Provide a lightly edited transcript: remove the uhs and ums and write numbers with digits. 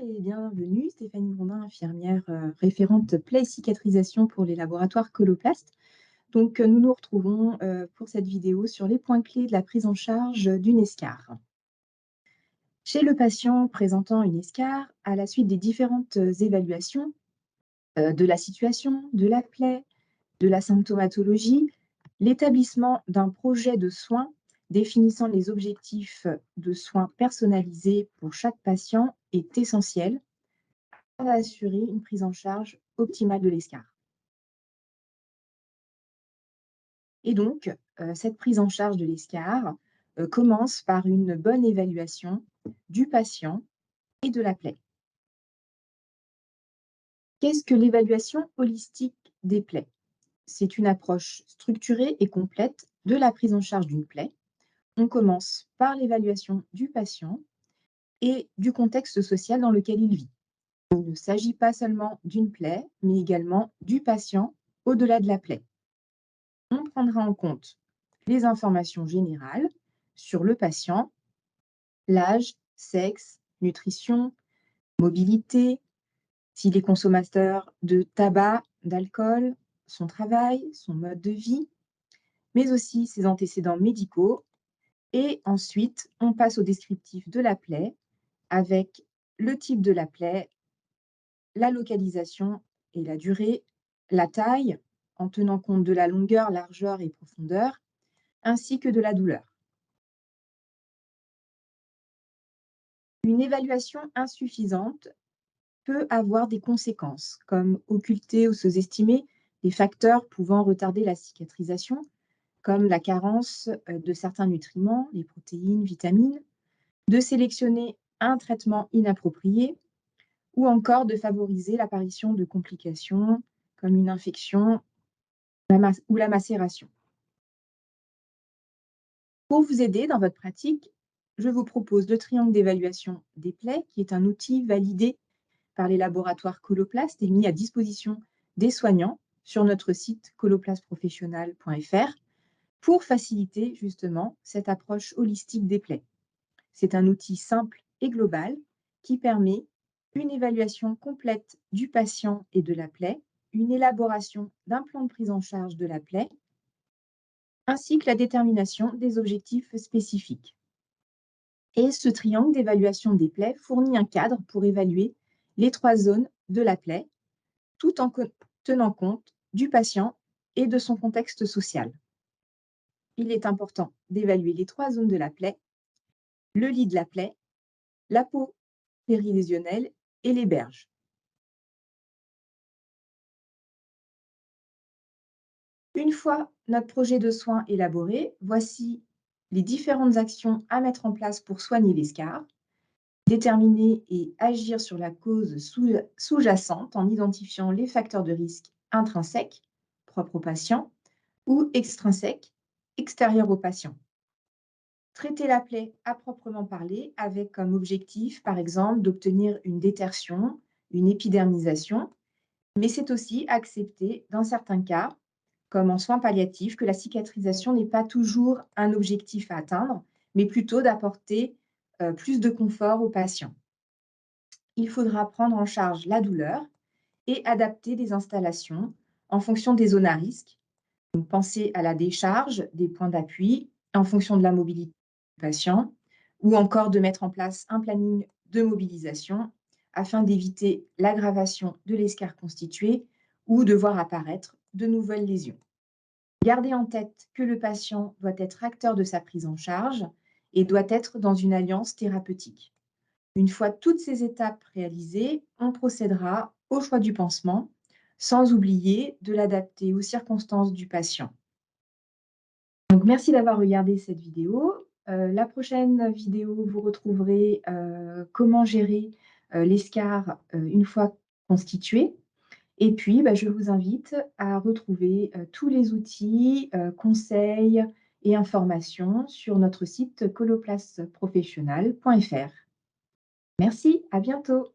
et bienvenue. Stéphanie Grondin, infirmière référente plaie et cicatrisation pour les laboratoires Coloplast. Donc, nous nous retrouvons pour cette vidéo sur les points clés de la prise en charge d'une escarre. Chez le patient présentant une escarre, à la suite des différentes évaluations de la situation, de la plaie, de la symptomatologie, l'établissement d'un projet de soins définissant les objectifs de soins personnalisés pour chaque patient est essentiel pour assurer une prise en charge optimale de l'escarre. Et donc, cette prise en charge de l'escarre commence par une bonne évaluation du patient et de la plaie. Qu'est-ce que l'évaluation holistique des plaies? C'est une approche structurée et complète de la prise en charge d'une plaie. On commence par l'évaluation du patient et du contexte social dans lequel il vit. Il ne s'agit pas seulement d'une plaie, mais également du patient au-delà de la plaie. On prendra en compte les informations générales sur le patient, l'âge, sexe, nutrition, mobilité, s'il est consommateur de tabac, d'alcool, son travail, son mode de vie, mais aussi ses antécédents médicaux. Et ensuite, on passe au descriptif de la plaie avec le type de la plaie, la localisation et la durée, la taille, en tenant compte de la longueur, largeur et profondeur, ainsi que de la douleur. Une évaluation insuffisante peut avoir des conséquences, comme occulter ou sous-estimer des facteurs pouvant retarder la cicatrisation, comme la carence de certains nutriments, les protéines, vitamines, de sélectionner un traitement inapproprié, ou encore de favoriser l'apparition de complications comme une infection ou la macération. Pour vous aider dans votre pratique, je vous propose le triangle d'évaluation des plaies, qui est un outil validé par les laboratoires Coloplast et mis à disposition des soignants sur notre site coloplastprofessionnal.fr pour faciliter justement cette approche holistique des plaies. C'est un outil simple et global qui permet une évaluation complète du patient et de la plaie, une élaboration d'un plan de prise en charge de la plaie, ainsi que la détermination des objectifs spécifiques. Et ce triangle d'évaluation des plaies fournit un cadre pour évaluer les 3 zones de la plaie, tout en tenant compte du patient et de son contexte social. Il est important d'évaluer les 3 zones de la plaie, le lit de la plaie, la peau périlésionnelle et les berges. Une fois notre projet de soins élaboré, voici les différentes actions à mettre en place pour soigner l'escarre. Déterminer et agir sur la cause sous-jacente en identifiant les facteurs de risque intrinsèques, propres au patient, ou extrinsèques, extérieurs au patient. Traiter la plaie à proprement parler avec comme objectif, par exemple, d'obtenir une détertion, une épidermisation, mais c'est aussi accepter, dans certains cas, comme en soins palliatifs, que la cicatrisation n'est pas toujours un objectif à atteindre, mais plutôt d'apporter plus de confort au patient. Il faudra prendre en charge la douleur et adapter des installations en fonction des zones à risque. Donc, penser à la décharge des points d'appui en fonction de la mobilité du patient ou encore de mettre en place un planning de mobilisation afin d'éviter l'aggravation de l'escarre constitué ou de voir apparaître de nouvelles lésions. Gardez en tête que le patient doit être acteur de sa prise en charge et doit être dans une alliance thérapeutique. Une fois toutes ces étapes réalisées, on procédera au choix du pansement, sans oublier de l'adapter aux circonstances du patient. Donc, merci d'avoir regardé cette vidéo. La prochaine vidéo, vous retrouverez comment gérer l'escarre une fois constitué. Et puis, je vous invite à retrouver tous les outils, conseils et informations sur notre site coloplastprofessionnal.fr. Merci, à bientôt.